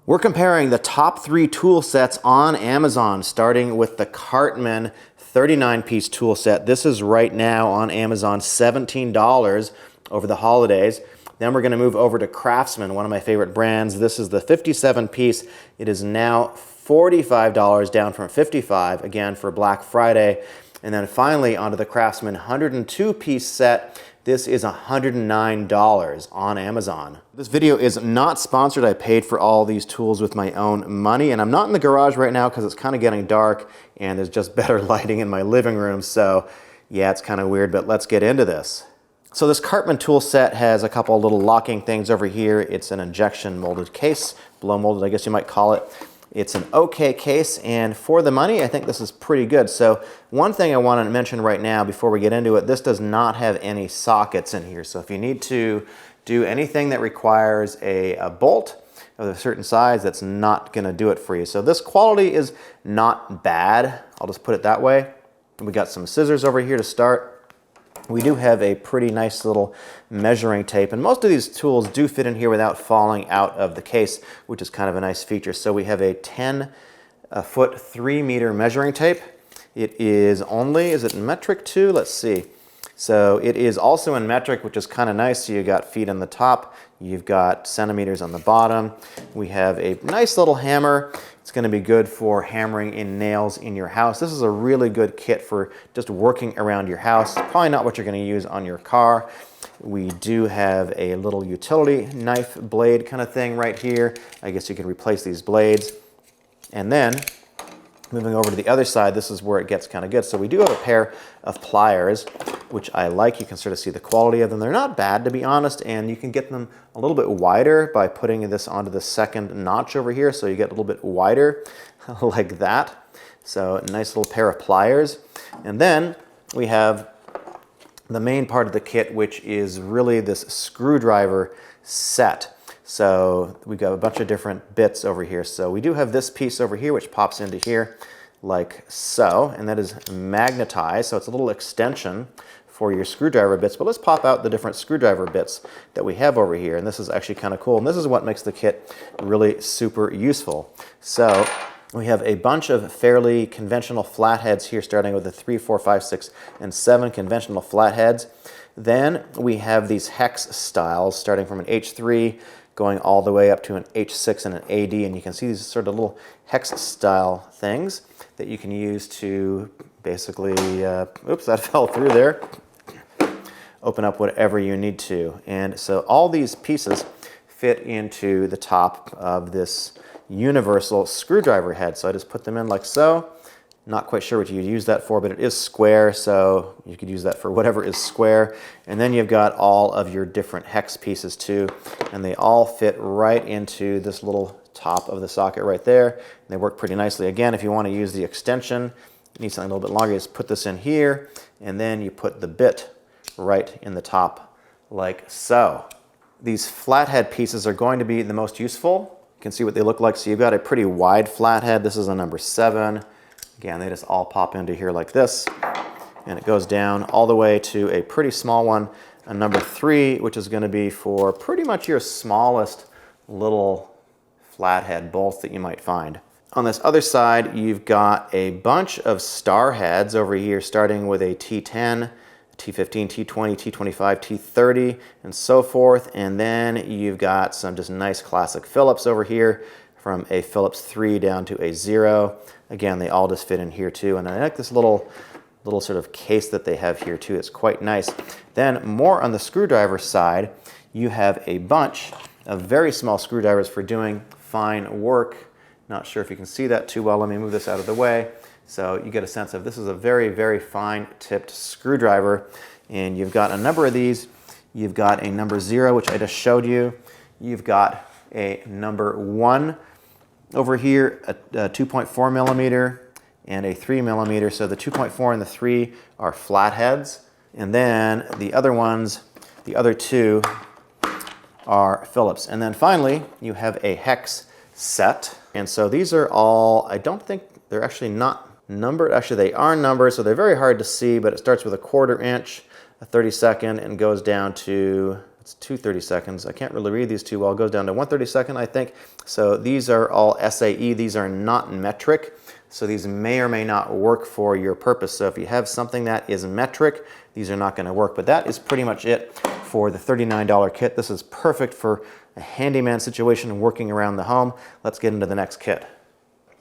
We're comparing the top 3 tool sets on Amazon, starting with the Cartman 39-piece tool set. This is right now on Amazon $17 over the holidays. Then we're going to move over to Craftsman, one of my favorite brands. This is the 57-piece. It is now $45, down from $55, again for Black Friday. And then finally onto the Craftsman 102-piece set. This is $109 on Amazon. This video is not sponsored. I paid for all these tools with my own money, and I'm not in the garage right now because it's kind of getting dark and there's just better lighting in my living room. So yeah, it's kind of weird, but let's get into this. So this Cartman tool set has a couple of little locking things over here. It's an injection molded case, blow molded, I guess you might call it. It's an okay case, and for the money, I think this is pretty good. So one thing I want to mention right now before we get into it, this does not have any sockets in here. So if you need to do anything that requires a bolt of a certain size, that's not going to do it for you. So this quality is not bad. I'll just put it that way. We got some scissors over here to start. We do have a pretty nice little measuring tape, and most of these tools do fit in here without falling out of the case, which is kind of a nice feature. So we have a 10-foot 3-meter measuring tape. It is only, is it metric too? Let's see. So it is also in metric, which is kind of nice. So you got feet on the top, you've got centimeters on the bottom. We have a nice little hammer. It's going to be good for hammering in nails in your house. This is a really good kit for just working around your house. Probably not what you're going to use on your car. We do have a little utility knife blade kind of thing right here. I guess you can replace these blades. And then moving over to the other side, this is where it gets kind of good. So we do have a pair of pliers, which I like. You can sort of see the quality of them. They're not bad, to be honest, and you can get them a little bit wider by putting this onto the second notch over here, so you get a little bit wider like that. So a nice little pair of pliers. And then we have the main part of the kit, which is really this screwdriver set. So we've got a bunch of different bits over here. So we do have this piece over here, which pops into here like so, and that is magnetized. So it's a little extension for your screwdriver bits. But let's pop out the different screwdriver bits that we have over here. And this is actually kind of cool. And this is what makes the kit really super useful. So we have a bunch of fairly conventional flatheads here, starting with the 3, 4, 5, 6, and 7 conventional flatheads. Then we have these hex styles, starting from an H3, going all the way up to an H6 and an AD, and you can see these sort of little hex style things that you can use to basically, oops, that fell through there, open up whatever you need to. And so all these pieces fit into the top of this universal screwdriver head. So I just put them in like so. Not quite sure what you'd use that for, but it is square, so you could use that for whatever is square. And then you've got all of your different hex pieces too, and they all fit right into this little top of the socket right there. And they work pretty nicely. Again, if you want to use the extension, you need something a little bit longer, you just put this in here, and then you put the bit right in the top like so. These flathead pieces are going to be the most useful. You can see what they look like. So you've got a pretty wide flathead. This is a number 7. Again, they just all pop into here like this, and it goes down all the way to a pretty small one, a number 3, which is going to be for pretty much your smallest little flathead bolts that you might find. On this other side, you've got a bunch of star heads over here, starting with a T10, T15, T20, T25, T30, and so forth. And then you've got some just nice classic Phillips over here, from a Phillips 3 down to a 0. Again, they all just fit in here too. And I like this little sort of case that they have here too. It's quite nice. Then more on the screwdriver side, you have a bunch of very small screwdrivers for doing fine work. Not sure if you can see that too well. Let me move this out of the way. So you get a sense of this is a very, very fine tipped screwdriver. And you've got a number of these. You've got a number 0, which I just showed you. You've got a number 1 over here, a 2.4 millimeter and a 3 millimeter. So the 2.4 and the 3 are flatheads. And then the other ones, the other 2 are Phillips. And then finally, you have a hex set. And so these are all, I don't think they're actually not numbered. Actually, they are numbered, so they're very hard to see, but it starts with a 1/4 inch, a 32nd, and goes down to It's 2/32. I can't really read these too well. It goes down to 1/32, I think. So these are all SAE. These are not metric. So these may or may not work for your purpose. So if you have something that is metric, these are not going to work. But that is pretty much it for the $39 kit. This is perfect for a handyman situation and working around the home. Let's get into the next kit.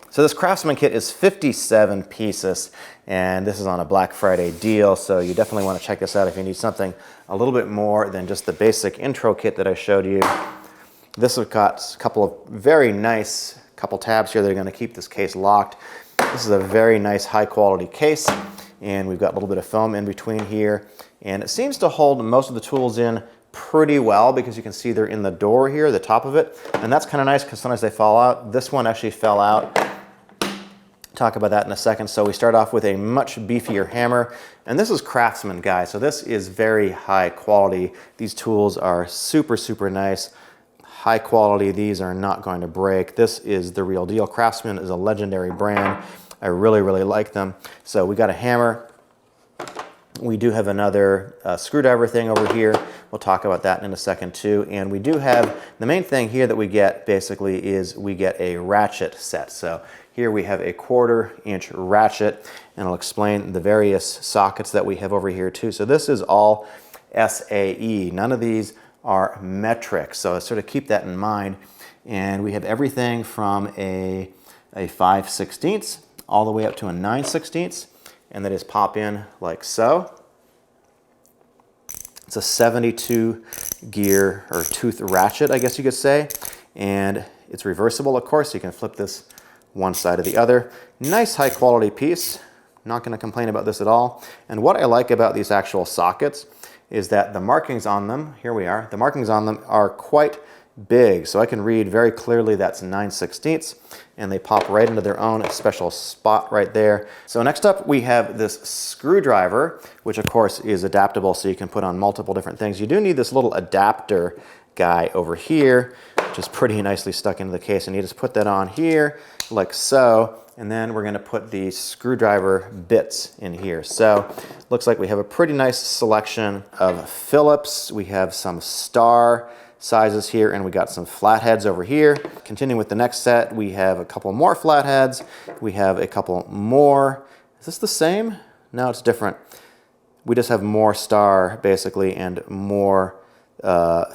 So this Craftsman kit is 57 pieces, and this is on a Black Friday deal, so you definitely want to check this out if you need something a little bit more than just the basic intro kit that I showed you. This has got a couple of very nice couple tabs here that are going to keep this case locked. This is a very nice high quality case, and we've got a little bit of foam in between here, and it seems to hold most of the tools in pretty well because you can see they're in the door here, the top of it, and that's kind of nice because sometimes they fall out. This one actually fell out. Talk about that in a second. So we start off with a much beefier hammer, and this is Craftsman, guys, so this is very high quality. These tools are super nice, high quality. These are not going to break. This is the real deal. Craftsman is a legendary brand. I really like them. So we got a hammer. We do have another screwdriver thing over here. We'll talk about that in a second too. And we do have, the main thing here that we get basically is we get a ratchet set. So here we have a 1/4 inch ratchet, and I'll explain the various sockets that we have over here too. So this is all SAE. None of these are metric, so sort of keep that in mind. And we have everything from a 5/16 all the way up to a 9/16, and that is pop in like so. It's a 72 gear or tooth ratchet, I guess you could say, and it's reversible, of course, so you can flip this one side or the other. Nice high quality piece. Not going to complain about this at all. And what I like about these actual sockets is that the markings on them, here we are, the markings on them are quite big. So I can read very clearly that's 9/16, and they pop right into their own special spot right there. So next up we have this screwdriver, which of course is adaptable, so you can put on multiple different things. You do need this little adapter guy over here, which is pretty nicely stuck into the case, and you just put that on here like so, and then we're going to put the screwdriver bits in here. So looks like we have a pretty nice selection of Phillips. We have some star sizes here, and we got some flatheads over here. Continuing with the next set, we have a couple more flatheads. We have a couple more. Is this the same? No, it's different. We just have more star basically and more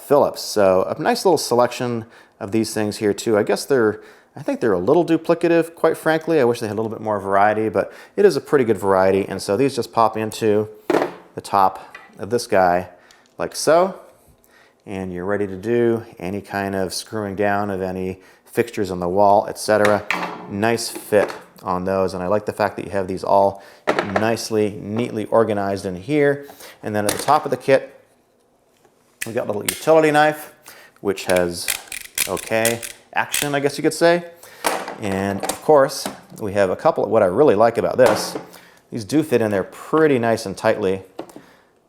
Phillips. So a nice little selection of these things here too. I think they're a little duplicative, quite frankly. I wish they had a little bit more variety, but it is a pretty good variety. And so these just pop into the top of this guy like so. And you're ready to do any kind of screwing down of any fixtures on the wall, etc. Nice fit on those. And I like the fact that you have these all nicely, neatly organized in here. And then at the top of the kit, we got a little utility knife, which has, action, I guess you could say. And of course, we have a couple, what I really like about this, these do fit in there pretty nice and tightly.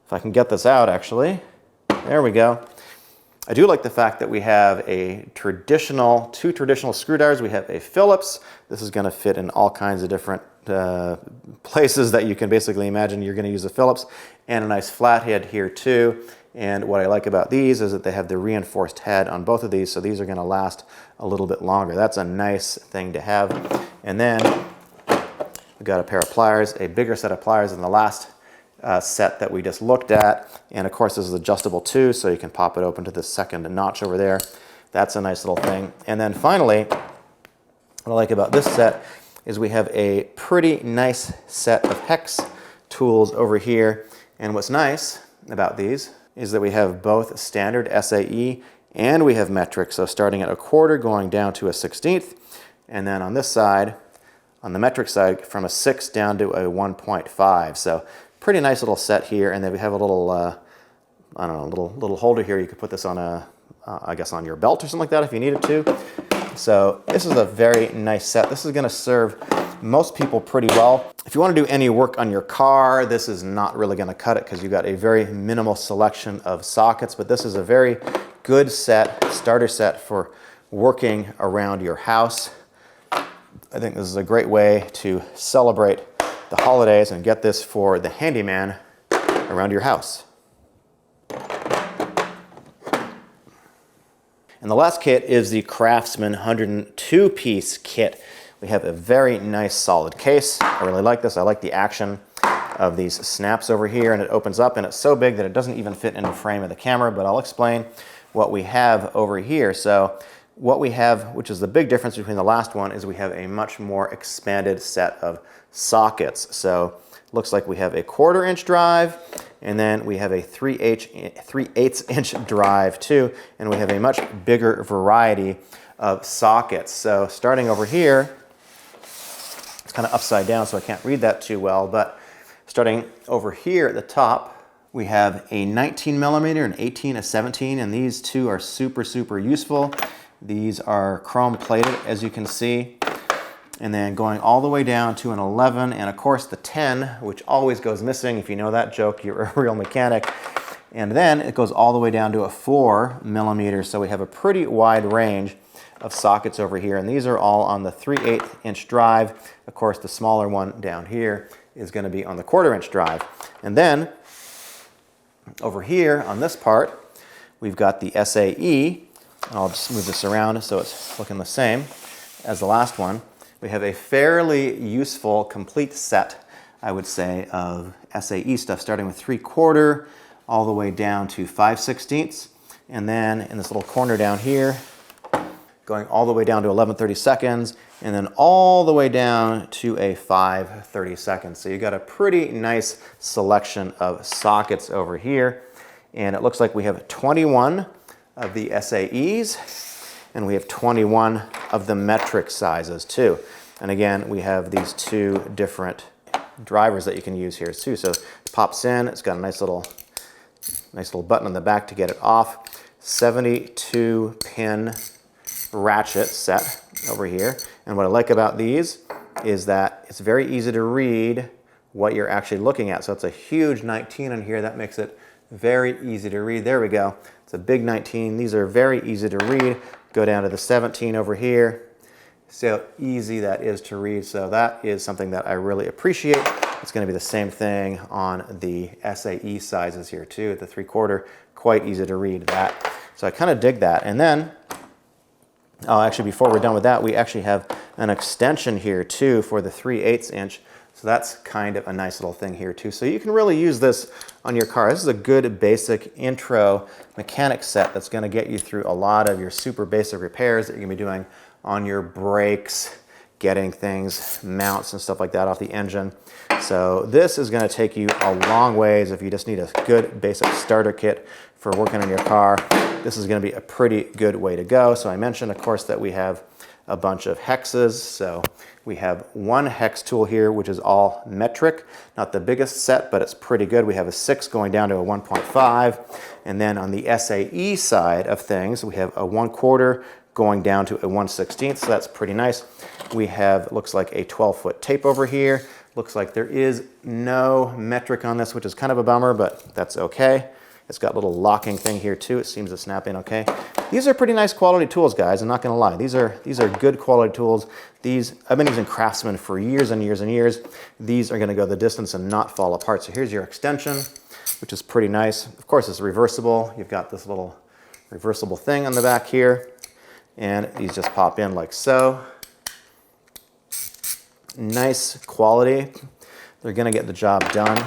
If I can get this out, actually, there we go. I do like the fact that we have two traditional screwdrivers. We have a Phillips. This is gonna fit in all kinds of different places that you can basically imagine you're gonna use a Phillips, and a nice flathead here too. And what I like about these is that they have the reinforced head on both of these, so these are going to last a little bit longer. That's a nice thing to have. And then we got a pair of pliers, a bigger set of pliers than the last set that we just looked at. And of course this is adjustable too, so you can pop it open to the second notch over there. That's a nice little thing. And then finally, what I like about this set is we have a pretty nice set of hex tools over here. And what's nice about these is that we have both standard SAE and we have metric. So starting at a 1/4 going down to a 1/16. And then on this side, on the metric side, from a 6 down to a 1.5. So pretty nice little set here. And then we have a little, I don't know, little holder here. You could put this on I guess on your belt or something like that if you needed to. So this is a very nice set. This is gonna serve most people pretty well. If you want to do any work on your car, this is not really going to cut it because you've got a very minimal selection of sockets, but this is a very good set, starter set for working around your house. I think this is a great way to celebrate the holidays and get this for the handyman around your house. And the last kit is the Craftsman 102-piece kit. We have a very nice solid case. I really like this. I like the action of these snaps over here, and it opens up, and it's so big that it doesn't even fit in the frame of the camera, but I'll explain what we have over here. So what we have, which is the big difference between the last one, is we have a much more expanded set of sockets. So looks like we have a 1/4 inch drive, and then we have a 3/8 inch drive too, and we have a much bigger variety of sockets. So starting over here, it's kind of upside down, so I can't read that too well, but starting over here at the top, we have a 19 millimeter, an 18, a 17, and these two are super, super useful. These are chrome plated, as you can see. And then going all the way down to an 11, and of course the 10, which always goes missing. If you know that joke, you're a real mechanic. And then it goes all the way down to a 4 millimeter, so we have a pretty wide range of sockets over here, and these are all on the 3/8 inch drive. Of course, the smaller one down here is going to be on the 1/4 inch drive. And then over here on this part, we've got the SAE. I'll just move this around so it's looking the same as the last one. We have a fairly useful, complete set, I would say, of SAE stuff, starting with 3/4 all the way down to 5/16, and then in this little corner down here, going all the way down to 11/32, and then all the way down to a 5/32. So you got a pretty nice selection of sockets over here, and it looks like we have 21 of the SAEs, and we have 21 of the metric sizes too. And again, we have these two different drivers that you can use here too. So it pops in, it's got a nice little button on the back to get it off. 72 pin ratchet set over here. And what I like about these is that it's very easy to read what you're actually looking at. So it's a huge 19 in here. That makes it very easy to read. There we go. It's a big 19. These are very easy to read. Go down to the 17 over here. See how easy that is to read. So that is something that I really appreciate. It's going to be the same thing on the SAE sizes here too. At the 3/4, quite easy to read that. So I kind of dig that. And then, oh, actually, before we're done with that, we actually have an extension here too for the 3/8 inch. So that's kind of a nice little thing here too. So you can really use this on your car. This is a good basic intro mechanic set that's going to get you through a lot of your super basic repairs that you're going to be doing on your brakes, getting things, mounts and stuff like that off the engine. So this is going to take you a long ways if you just need a good basic starter kit for working on your car. This is going to be a pretty good way to go. So I mentioned, of course, that we have a bunch of hexes. So we have one hex tool here, which is all metric. Not the biggest set, but it's pretty good. We have a 6 going down to a 1.5. And then on the SAE side of things, we have a 1/4 going down to a 1/16. So that's pretty nice. We have, looks like a 12-foot tape over here. Looks like there is no metric on this, which is kind of a bummer, but that's okay. It's got a little locking thing here too. It seems to snap in okay. These are pretty nice quality tools, guys. I'm not gonna lie. These are good quality tools. I've been using Craftsman for years and years and years. These are gonna go the distance and not fall apart. So here's your extension, which is pretty nice. Of course, it's reversible. You've got this little reversible thing on the back here, and these just pop in like so. Nice quality. They're gonna get the job done.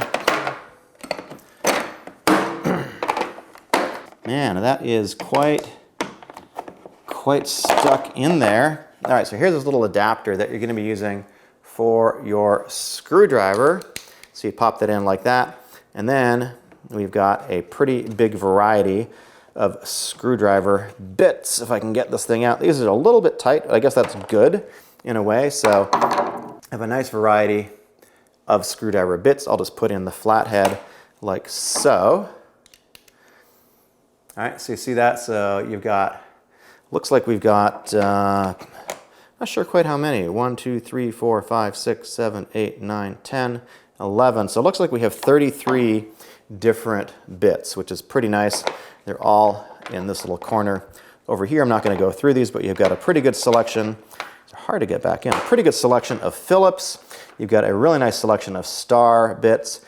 Man, that is quite stuck in there. All right, so here's this little adapter that you're gonna be using for your screwdriver. So you pop that in like that, and then we've got a pretty big variety of screwdriver bits. If I can get this thing out. These are a little bit tight, but I guess that's good in a way. So I have a nice variety of screwdriver bits. I'll just put in the flathead like so. All right, so you see that? So you've got, looks like we've got, not sure quite how many. 1, 2, 3, 4, 5, 6, 7, 8, 9, 10, 11. So it looks like we have 33 different bits, which is pretty nice. They're all in this little corner over here. I'm not going to go through these, but you've got a pretty good selection. It's hard to get back in. A pretty good selection of Phillips. You've got a really nice selection of Star bits,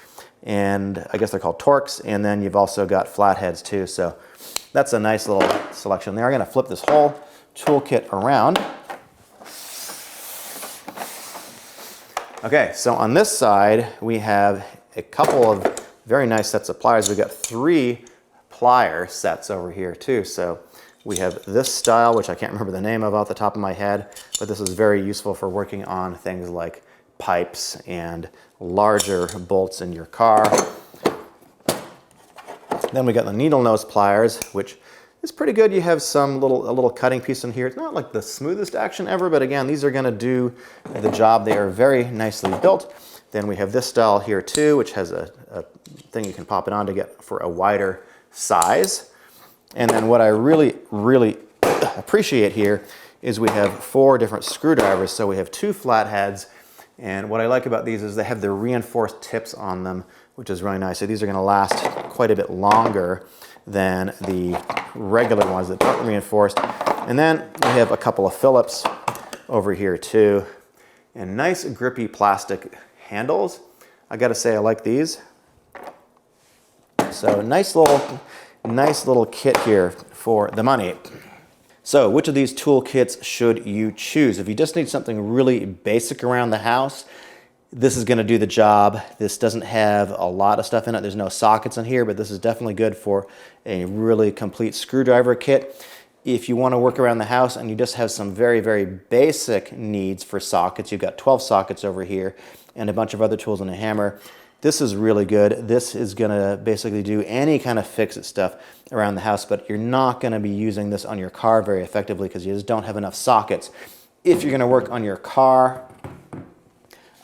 and I guess they're called Torx. And then you've also got flatheads too. So that's a nice little selection there. I'm gonna flip this whole toolkit around. Okay, so on this side, we have a couple of very nice sets of pliers. We've got 3 plier sets over here too. So we have this style, which I can't remember the name of off the top of my head, but this is very useful for working on things like pipes and larger bolts in your car. Then we got the needle nose pliers, which is pretty good. You have a little cutting piece in here. It's not like the smoothest action ever, but again, these are gonna do the job. They are very nicely built. Then we have this style here too, which has a thing you can pop it on to get for a wider size. And then what I really, really appreciate here is we have 4 different screwdrivers. So we have 2 flatheads. And what I like about these is they have the reinforced tips on them, which is really nice. So these are gonna last quite a bit longer than the regular ones that aren't reinforced. And then we have a couple of Phillips over here too. And nice grippy plastic handles. I gotta say I like these. So nice little kit here for the money. So which of these tool kits should you choose? If you just need something really basic around the house, this is gonna do the job. This doesn't have a lot of stuff in it. There's no sockets in here, but this is definitely good for a really complete screwdriver kit. If you wanna work around the house and you just have some very, very basic needs for sockets, you've got 12 sockets over here and a bunch of other tools and a hammer, this is really good. This is gonna basically do any kind of fix-it stuff around the house, but you're not gonna be using this on your car very effectively because you just don't have enough sockets. If you're gonna work on your car,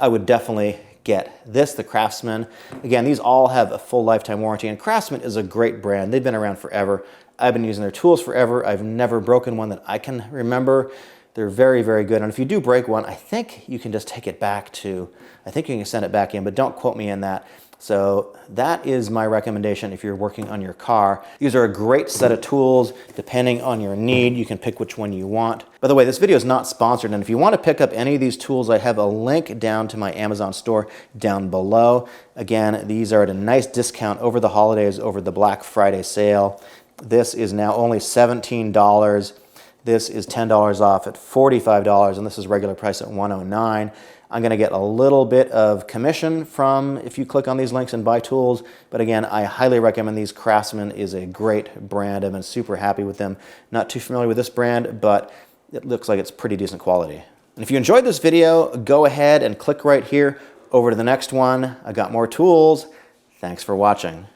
I would definitely get this, the Craftsman. Again, these all have a full lifetime warranty, and Craftsman is a great brand. They've been around forever. I've been using their tools forever. I've never broken one that I can remember. They're very, very good. And if you do break one, I think you can just take it back to, I think you can send it back in, but don't quote me in that. So that is my recommendation if you're working on your car. These are a great set of tools. Depending on your need, you can pick which one you want. By the way, this video is not sponsored, and if you want to pick up any of these tools, I have a link down to my Amazon store down below. Again, these are at a nice discount over the holidays, over the Black Friday sale. This is now only $17. This is $10 off at $45, and this is regular price at $109. I'm gonna get a little bit of commission from if you click on these links and buy tools, but again, I highly recommend these. Craftsman is a great brand. I've been super happy with them. Not too familiar with this brand, but it looks like it's pretty decent quality. And if you enjoyed this video, go ahead and click right here over to the next one. I got more tools. Thanks for watching.